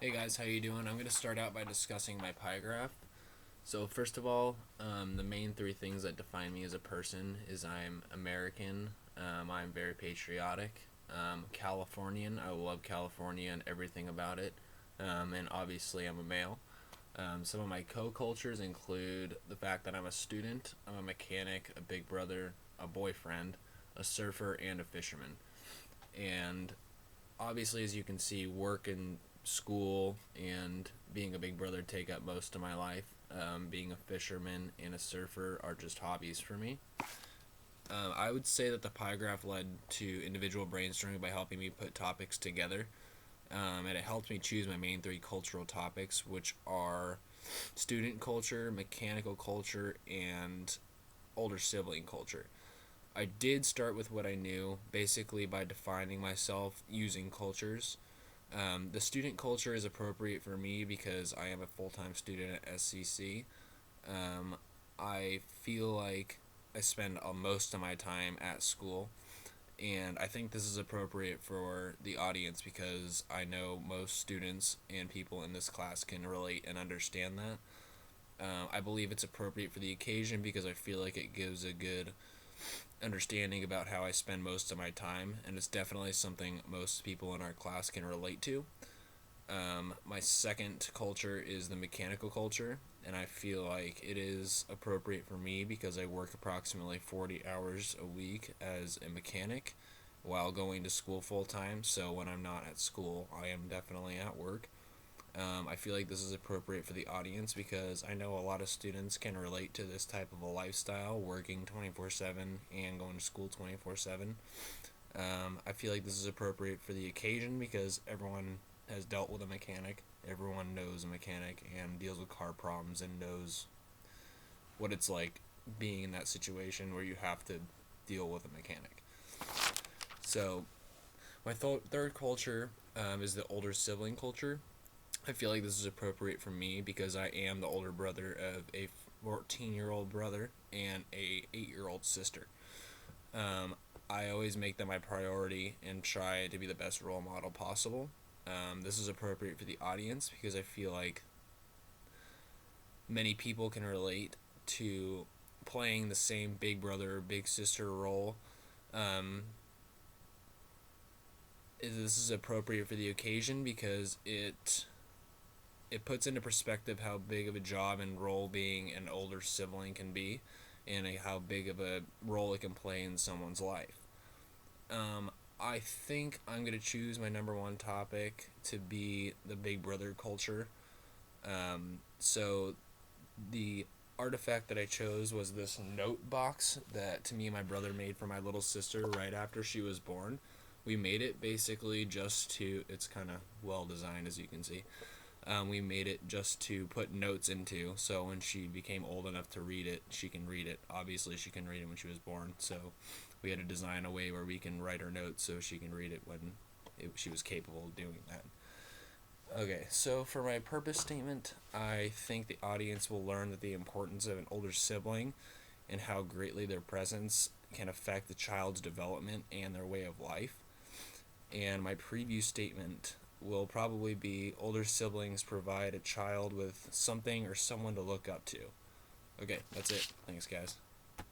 Hey guys, how you doing? I'm going to start out by discussing my pie graph. So first of all, the main three things that define me as a person is I'm American, I'm very patriotic, Californian. I love California and everything about it, and obviously I'm a male. Some of my co-cultures include the fact that I'm a student, I'm a mechanic, a big brother, a boyfriend, a surfer, and a fisherman. And obviously, as you can see, work and school and being a big brother take up most of my life. Being a fisherman and a surfer are just hobbies for me. I would say that the pie graph led to individual brainstorming by helping me put topics together. And it helped me choose my main three cultural topics, which are student culture, mechanical culture, and older sibling culture. I did start with what I knew, basically by defining myself using cultures. The student culture is appropriate for me because I am a full time student at SCC. Um, I feel like I spend most of my time at school, and I think this is appropriate for the audience because I know most students and people in this class can relate and understand that. I believe it's appropriate for the occasion because I feel like it gives a good understanding about how I spend most of my time, and it's definitely something most people in our class can relate to. My second culture is the mechanical culture, and I feel like it is appropriate for me because I work approximately 40 hours a week as a mechanic while going to school full time. So when I'm not at school, I am definitely at work. I feel like this is appropriate for the audience because I know a lot of students can relate to this type of a lifestyle, working 24/7 and going to school 24/7. I feel like this is appropriate for the occasion because everyone has dealt with a mechanic. Everyone knows a mechanic and deals with car problems and knows what it's like being in that situation where you have to deal with a mechanic. So, my third culture is the older sibling culture. I feel like this is appropriate for me because I am the older brother of a 14-year-old brother and a 8-year-old sister. Um, I always make them my priority and try to be the best role model possible. This is appropriate for the audience because I feel like many people can relate to playing the same big brother or big sister role. Um, this is appropriate for the occasion because it puts into perspective how big of a job and role being an older sibling can be, and how big of a role it can play in someone's life. Um, I think I'm gonna choose my number one topic to be the Big Brother culture. So the artifact that I chose was this note box that to me and my brother made for my little sister right after she was born. We made it basically just to, it's kind of well designed as you can see. We made it just to put notes into, so when she became old enough to read it, she can read it. Obviously, she can read it when she was born, so we had to design a way where we can write her notes so she can read it when she was capable of doing that. Okay, so for my purpose statement, I think the audience will learn that the importance of an older sibling and how greatly their presence can affect the child's development and their way of life. And my preview statement will probably be older siblings provide a child with something or someone to look up to. Okay, that's it. Thanks, guys.